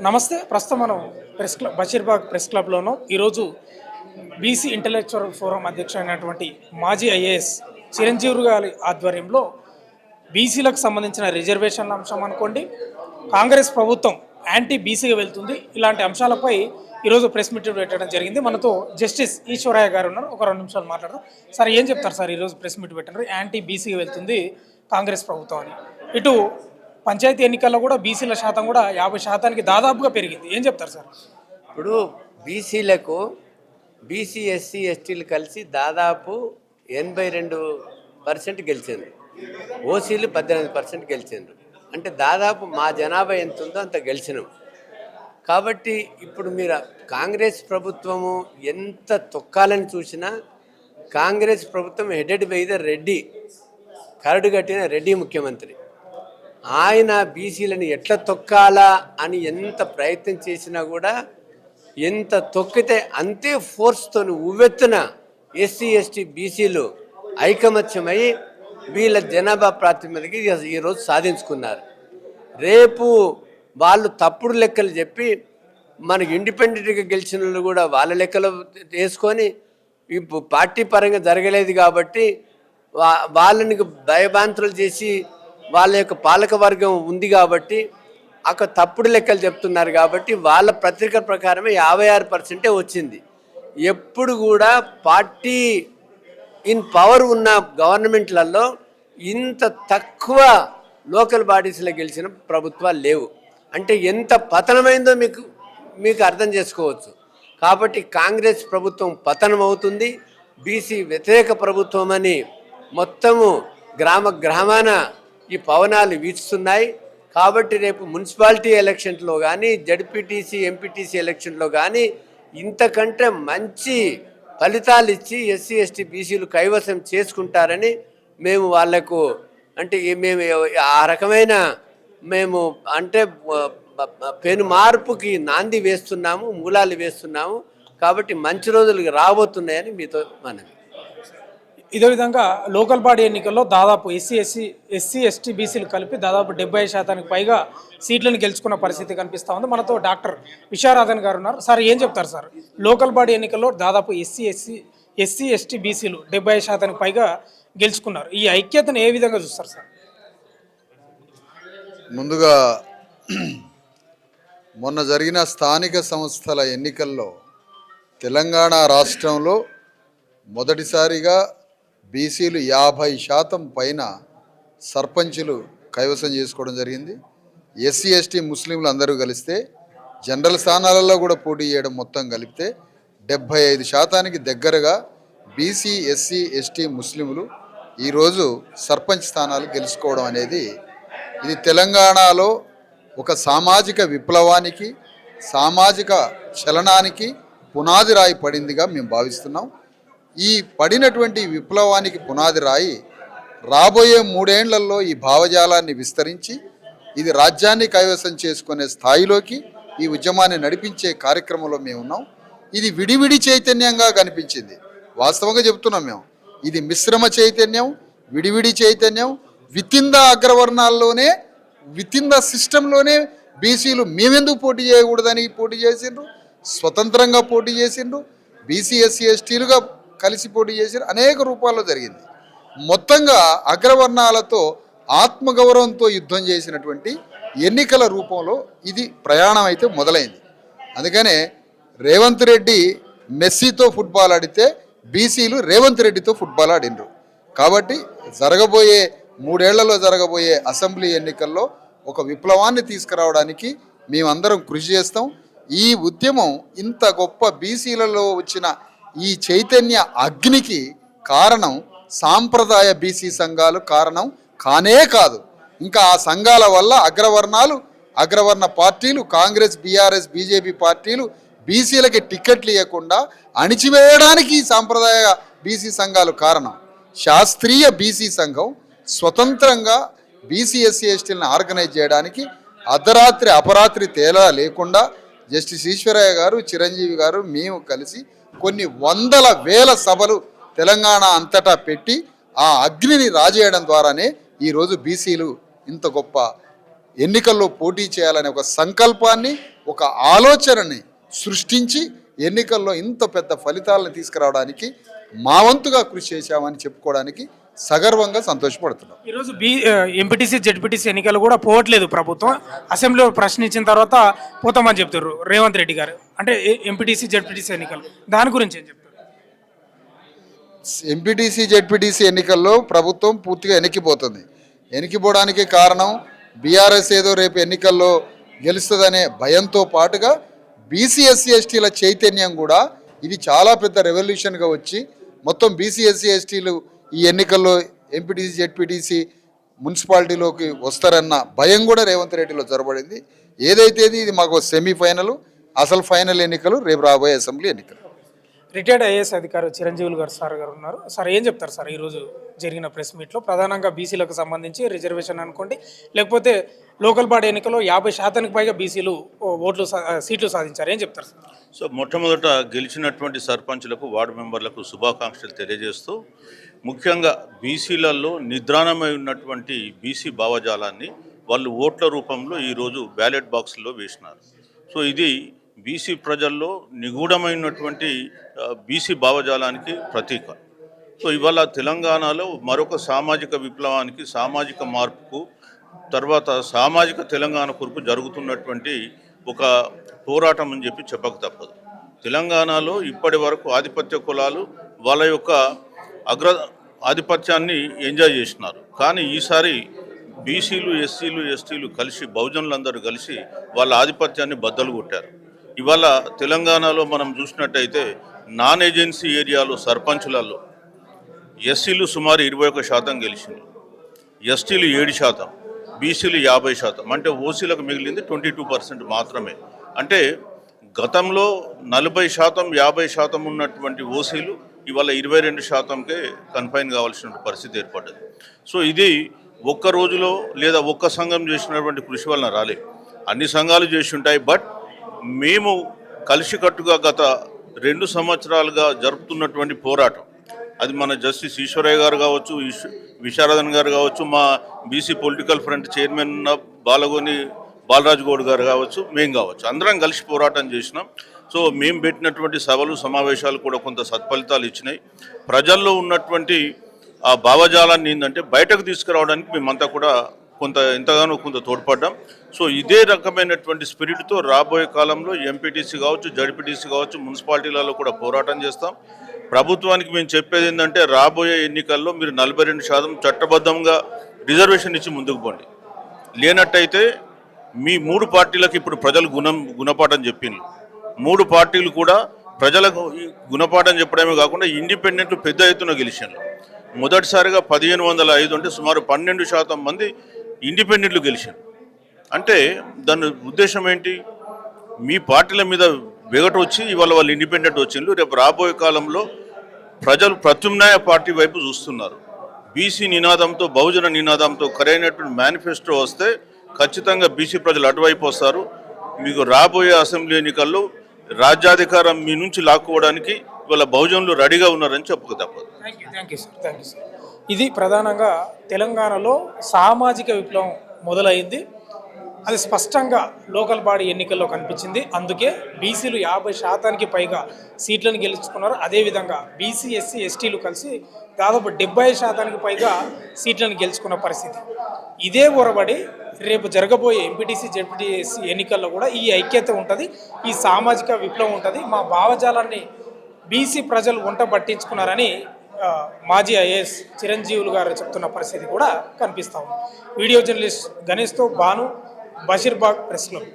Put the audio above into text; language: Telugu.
నమస్తే. ప్రస్తుతం మనం బషీర్బాగ్ ప్రెస్ క్లబ్‌లోను ఈరోజు బీసీ ఇంటలెక్చువల్ ఫోరం అధ్యక్షుడైనటువంటి మాజీ ఐఏఎస్ చిరంజీవి గారి ఆధ్వర్యంలో బీసీలకు సంబంధించిన రిజర్వేషన్ల అంశం అనుకోండి, కాంగ్రెస్ ప్రభుత్వం యాంటీ బీసీగా వెళ్తుంది, ఇలాంటి అంశాలపై ఈరోజు ప్రెస్ మీట్ పెట్టడం జరిగింది. మనతో జస్టిస్ ఈశ్వరయ్య గారు ఉన్నారు. ఒక 2 నిమిషాలు మాట్లాడదాం. సార్, ఏం చెప్తారు సార్? ఈరోజు ప్రెస్ మీట్ పెట్టారు, యాంటీ బీసీగా వెళ్తుంది కాంగ్రెస్ ప్రభుత్వం అని. ఇటు పంచాయతీ ఎన్నికల్లో కూడా బీసీల శాతం కూడా 50% దాదాపుగా పెరిగింది. ఏం చెప్తారు సార్? ఇప్పుడు బీసీలకు బీసీ ఎస్సీ ఎస్టీలు కలిసి దాదాపు 82% గెలిచిండ్రు. ఓసీలు 18% గెలిచిండ్రు. అంటే దాదాపు మా జనాభా ఎంత ఉందో అంత గెలిచినాం. కాబట్టి ఇప్పుడు మీరు కాంగ్రెస్ ప్రభుత్వము ఎంత తొక్కాలని చూసినా కాంగ్రెస్ ప్రభుత్వం హెడెడ్ బై ద రెడ్డి, కరడు కట్టిన రెడ్డి ముఖ్యమంత్రి. ఆయన బీసీలను ఎట్లా తొక్కాలా అని ఎంత ప్రయత్నం చేసినా కూడా ఎంత తొక్కితే అంతే ఫోర్స్తో ఉవ్వెత్తున ఎస్సీ ఎస్టీ బీసీలు ఐకమత్యమై వీళ్ళ జనాభా ప్రాతిపదికన ఈరోజు సాధించుకున్నారు. రేపు వాళ్ళు తప్పుడు లెక్కలు చెప్పి మనకి ఇండిపెండెంట్గా గెలిచిన వాళ్ళు కూడా వాళ్ళ లెక్కలు వేసుకొని ఇప్పుడు పార్టీ పరంగా జరగలేదు కాబట్టి వాళ్ళని భయభ్రాంతులు చేసి వాళ్ళ యొక్క పాలక వర్గం ఉంది కాబట్టి అక్కడ తప్పుడు లెక్కలు చెప్తున్నారు. కాబట్టి వాళ్ళ పత్రిక ప్రకారమే 56% వచ్చింది. ఎప్పుడు కూడా పార్టీ ఇన్ పవర్ ఉన్న గవర్నమెంట్లలో ఇంత తక్కువ లోకల్ బాడీస్లో గెలిచిన ప్రభుత్వాలు లేవు. అంటే ఎంత పతనమైందో మీకు అర్థం చేసుకోవచ్చు. కాబట్టి కాంగ్రెస్ ప్రభుత్వం పతనం అవుతుంది, బీసీ వ్యతిరేక ప్రభుత్వం అని మొత్తము గ్రామాన ఈ పవనాలు వీచుతున్నాయి. కాబట్టి రేపు మున్సిపాలిటీ ఎలక్షన్లో కానీ జడ్పీటీసీ ఎంపీటీసీ ఎలక్షన్లో కానీ ఇంతకంటే మంచి ఫలితాలు ఇచ్చి ఎస్సీ ఎస్టీ బీసీలు కైవసం చేసుకుంటారని మేము వాళ్లకు అంటే మేము ఆ రకమైన మేము అంటే పెను మార్పుకి నాంది వేస్తున్నాము, మూలాలు వేస్తున్నాము. కాబట్టి మంచి రోజులు రాబోతున్నాయని మీతో మనవి. ఇదే విధంగా లోకల్ బాడీ ఎన్నికల్లో దాదాపు ఎస్సీ ఎస్టీ బీసీలు కలిపి దాదాపు 70% పైగా సీట్లను గెలుచుకున్న పరిస్థితి కనిపిస్తూ ఉంది. మనతో డాక్టర్ విశారాధన్ గారు ఉన్నారు. సార్, ఏం చెప్తారు సార్? లోకల్ బాడీ ఎన్నికల్లో దాదాపు ఎస్సీ ఎస్టీ బీసీలు 70% పైగా గెలుచుకున్నారు. ఈ ఐక్యతను ఏ విధంగా చూస్తారు సార్? ముందుగా మొన్న జరిగిన స్థానిక సంస్థల ఎన్నికల్లో తెలంగాణ రాష్ట్రంలో మొదటిసారిగా బీసీలు 50% పైన సర్పంచులు కైవసం చేసుకోవడం జరిగింది. ఎస్సీ ఎస్టీ ముస్లింలు అందరూ కలిస్తే జనరల్ స్థానాలలో కూడా పోటీ చేయడం మొత్తం కలిపితే 75% దగ్గరగా బీసీ ఎస్సీ ఎస్టీ ముస్లింలు ఈరోజు సర్పంచ్ స్థానాలు గెలుచుకోవడం అనేది ఇది తెలంగాణలో ఒక సామాజిక విప్లవానికి, సామాజిక చలనానికి పునాది రాయి పడిందిగా మేము భావిస్తున్నాం. ఈ పడినటువంటి విప్లవానికి పునాది రాయి రాబోయే 3 ఏళ్లలో ఈ భావజాలాన్ని విస్తరించి ఇది రాజ్యాన్ని కైవసం చేసుకునే స్థాయిలోకి ఈ ఉద్యమాన్ని నడిపించే కార్యక్రమంలో మేము ఉన్నాం. ఇది విడివిడి చైతన్యంగా కనిపించింది. వాస్తవంగా చెప్తున్నాం మేము, ఇది మిశ్రమ చైతన్యం, విడివిడి చైతన్యం. వితిన్ ద అగ్రవర్ణాల్లోనే, వితిన్ ద సిస్టంలోనే బీసీలు మేమెందుకు పోటీ చేయకూడదని పోటీ చేసిండ్రు, స్వతంత్రంగా పోటీ చేసిండ్రు, బీసీ ఎస్సీ ఎస్టీలుగా కలిసి పోటీ చేసి అనేక రూపాల్లో జరిగింది. మొత్తంగా అగ్రవర్ణాలతో ఆత్మగౌరవంతో యుద్ధం చేసినటువంటి ఎన్నికల రూపంలో ఇది ప్రయాణం అయితే మొదలైంది. అందుకనే రేవంత్ రెడ్డి మెస్సీతో ఫుట్బాల్ ఆడితే బీసీలు రేవంత్ రెడ్డితో ఫుట్బాల్ ఆడినరు. కాబట్టి జరగబోయే 3 ఏళ్లలో జరగబోయే అసెంబ్లీ ఎన్నికల్లో ఒక విప్లవాన్ని తీసుకురావడానికి మేమందరం కృషి చేస్తాం. ఈ ఉద్యమం ఇంత గొప్ప బీసీలలో వచ్చిన ఈ చైతన్య అగ్నికి కారణం సాంప్రదాయ బీసీ సంఘాలు కారణం కానే కాదు. ఇంకా ఆ సంఘాల వల్ల అగ్రవర్ణ పార్టీలు, కాంగ్రెస్, బీఆర్ఎస్, బీజేపీ పార్టీలు బీసీలకి టికెట్లు ఇవ్వకుండా అణిచివేయడానికి ఈ సాంప్రదాయ బీసీ సంఘాలు కారణం. శాస్త్రీయ బీసీ సంఘం స్వతంత్రంగా బీసీ ఎస్సీ ఎస్టీలను ఆర్గనైజ్ చేయడానికి అర్ధరాత్రి అపరాత్రి తేడా లేకుండా జస్టిస్ ఈశ్వరయ్య గారు, చిరంజీవి గారు, మేము కలిసి కొన్ని వందల వేల సభలు తెలంగాణ అంతటా పెట్టి ఆ అగ్నిని రాజేయడం ద్వారానే ఈరోజు బీసీలు ఇంత గొప్ప ఎన్నికల్లో పోటీ చేయాలనే ఒక సంకల్పాన్ని, ఒక ఆలోచనని సృష్టించి ఎన్నికల్లో ఇంత పెద్ద ఫలితాలను తీసుకురావడానికి మా వంతుగా కృషి చేశామని చెప్పుకోవడానికి సగర్వంగా సంతోషపడుతున్నాం. ఈరోజు ఎంపీటీసీ జెడ్పీటీసీ ఎన్నికలు కూడా పోవట్లేదు ప్రభుత్వం. అసెంబ్లీలో ప్రశ్నించిన తర్వాత పోతామని చెప్తారు రేవంత్ రెడ్డి గారు. అంటే ఎంపీటీసీ జెడ్పీటీసీ ఎన్నికలు దాని గురించి ఏం చెప్తారు? ఎంపీటీసీ జెడ్పీటీసీ ఎన్నికల్లో ప్రభుత్వం పూర్తిగా వెనక్కిపోతుంది. వెనక్కిపోవడానికి కారణం బీఆర్ఎస్ ఏదో రేపు ఎన్నికల్లో గెలుస్తుందనే భయంతో పాటుగా బీసీ ఎస్సీ ఎస్టీల చైతన్యం కూడా ఇది చాలా పెద్ద రెవల్యూషన్గా వచ్చి మొత్తం బీసీ ఎస్సీ ఎస్టీలు ఈ ఎన్నికల్లో ఎంపీటీసీ జెడ్పీటీసీ మున్సిపాలిటీలోకి వస్తారన్న భయం కూడా రేవంత్ రెడ్డిలో జరబడింది. ఏదైతే ఇది మాకు సెమీఫైనల్, అసలు ఫైనల్ ఎన్నికలు రేపు రాబోయే అసెంబ్లీ ఎన్నికలు. రిటైర్డ్ ఐఏఎస్ అధికారి చిరంజీవులు గారు సార్ గారు ఉన్నారు. సార్ ఏం చెప్తారు సార్ ఈరోజు జరిగిన ప్రెస్ మీట్లో? ప్రధానంగా బీసీలకు సంబంధించి రిజర్వేషన్ అనుకోండి, లేకపోతే లోకల్ బాడీ ఎన్నికల్లో 50% పైగా బీసీలు సీట్లు సాధించారు. ఏం చెప్తారు సార్? సో మొట్టమొదట గెలిచినటువంటి సర్పంచులకు, వార్డు మెంబర్లకు శుభాకాంక్షలు తెలియజేస్తూ, ముఖ్యంగా బీసీలలో నిద్రాణమై ఉన్నటువంటి బీసీ భావజాలాన్ని వాళ్ళు ఓట్ల రూపంలో ఈరోజు బ్యాలెట్ బాక్స్లో వేసినారు. సో ఇది బీసీ ప్రజల్లో నిగూఢమైనటువంటి బీసీ భావజాలానికి ప్రతీక. సో ఇవాళ తెలంగాణలో మరొక సామాజిక విప్లవానికి, సామాజిక మార్పుకు, తర్వాత సామాజిక తెలంగాణ కొరకు జరుగుతున్నటువంటి ఒక పోరాటం అని చెప్పి చెప్పక తప్పదు. తెలంగాణలో ఇప్పటి వరకు ఆధిపత్య కులాలు వాళ్ళ యొక్క ఆధిపత్యాన్ని ఎంజాయ్ చేసినారు. కానీ ఈసారి బీసీలు, ఎస్సీలు, ఎస్టీలు కలిసి, బహుజనులందరూ కలిసి వాళ్ళ ఆధిపత్యాన్ని బద్దలు కొట్టారు. ఇవాళ తెలంగాణలో మనం చూసినట్టయితే నాన్ ఏజెన్సీ ఏరియాలో సర్పంచులలో ఎస్సీలు సుమారు 21% గెలిచింది, ఎస్టీలు 7%, బీసీలు 50%. అంటే ఓసీలకు మిగిలింది 22% మాత్రమే. అంటే గతంలో 40%, 50% ఉన్నటువంటి ఓసీలు ఇవాళ 22%కే కన్ఫైన్ కావాల్సిన పరిస్థితి ఏర్పడ్డది. సో ఇది ఒక్క రోజులో లేదా ఒక్క సంఘం చేసినటువంటి కృషి వలన రాలేదు, అన్ని సంఘాలు చేసి ఉంటాయి. బట్ మేము కలిసికట్టుగా గత 2 సంవత్సరాలుగా జరుపుతున్నటువంటి పోరాటం, అది మన జస్టిస్ ఈశ్వరయ్య గారు కావచ్చు, విశారదన్ గారు కావచ్చు, మా BC political front chairman Balagoni Balaraju Goud గారు కావచ్చు, మేము కావచ్చు, అందరం కలిసి పోరాటం చేసినాం. సో మేము పెట్టినటువంటి సభలు, సమావేశాలు కూడా కొంత సత్ఫలితాలు ఇచ్చినాయి. ప్రజల్లో ఉన్నటువంటి ఆ భావజాలాన్ని ఏంటంటే బయటకు తీసుకురావడానికి మేమంతా కూడా ఎంతగానో కొంత తోడ్పడ్డాం. సో ఇదే రకమైనటువంటి స్పిరిట్తో రాబోయే కాలంలో ఎంపీటీసీ కావచ్చు, జడ్పీటీసీ కావచ్చు, మున్సిపాలిటీలలో కూడా పోరాటం చేస్తాం. ప్రభుత్వానికి మేము చెప్పేది ఏంటంటే రాబోయే ఎన్నికల్లో మీరు 42% చట్టబద్ధంగా రిజర్వేషన్ ఇచ్చి ముందుకు పోండి. లేనట్టయితే మీ 3 పార్టీలకు ఇప్పుడు ప్రజలు గుణపాఠం చెప్పిండ్రు. 3 పార్టీలు కూడా ప్రజలకు గుణపాఠం చెప్పడమే కాకుండా ఇండిపెండెంట్లు పెద్ద ఎత్తున గెలిచారు. మొదటిసారిగా 1505 అంటే సుమారు 12% మంది ఇండిపెండెంట్లు గెలిచారు. అంటే దాని ఉద్దేశం ఏంటి? మీ పార్టీల మీద వెగటు వచ్చి ఇవాళ వాళ్ళు ఇండిపెండెంట్ వచ్చిండ్రు. రేపు రాబోయే కాలంలో ప్రజలు ప్రత్యామ్నాయ పార్టీ వైపు చూస్తున్నారు. బీసీ నినాదంతో, బహుజన నినాదంతో ఖరైనటువంటి మేనిఫెస్టో వస్తే ఖచ్చితంగా బీసీ ప్రజలు అటువైపు వస్తారు. మీకు రాబోయే అసెంబ్లీ ఎన్నికల్లో రాజ్యాధికారం మీ నుంచి లాక్కోవడానికి ఇవాళ బహుజనులు రెడీగా ఉన్నారని చెప్పక తప్పదు. Thank you sir. ఇది ప్రధానంగా తెలంగాణలో సామాజిక విప్లవం మొదలైంది. అది స్పష్టంగా లోకల్ బాడీ ఎన్నికల్లో కనిపించింది. అందుకే బీసీలు 50% పైగా సీట్లను గెలుచుకున్నారు. అదేవిధంగా బీసీ, ఎస్సీ, ఎస్టీలు కలిసి దాదాపు 70% పైగా సీట్లను గెలుచుకున్న పరిస్థితి. ఇదే ఒరబడి రేపు జరగబోయే ఎంపీటీసీ, జెడ్పీటీసీ ఎన్నికల్లో కూడా ఈ ఐక్యత ఉంటుంది, ఈ సామాజిక విప్లవం ఉంటుంది. మా భావజాలాన్ని బీసీ ప్రజలు వంట పట్టించుకున్నారని మాజీ ఐఏఎస్ చిరంజీవులు గారు చెప్తున్న పరిస్థితి కూడా కనిపిస్తూ ఉంది. వీడియో జర్నలిస్ట్ గణేష్తో భాను, బషీర్బాగ్ ప్రెస్ క్లబ్.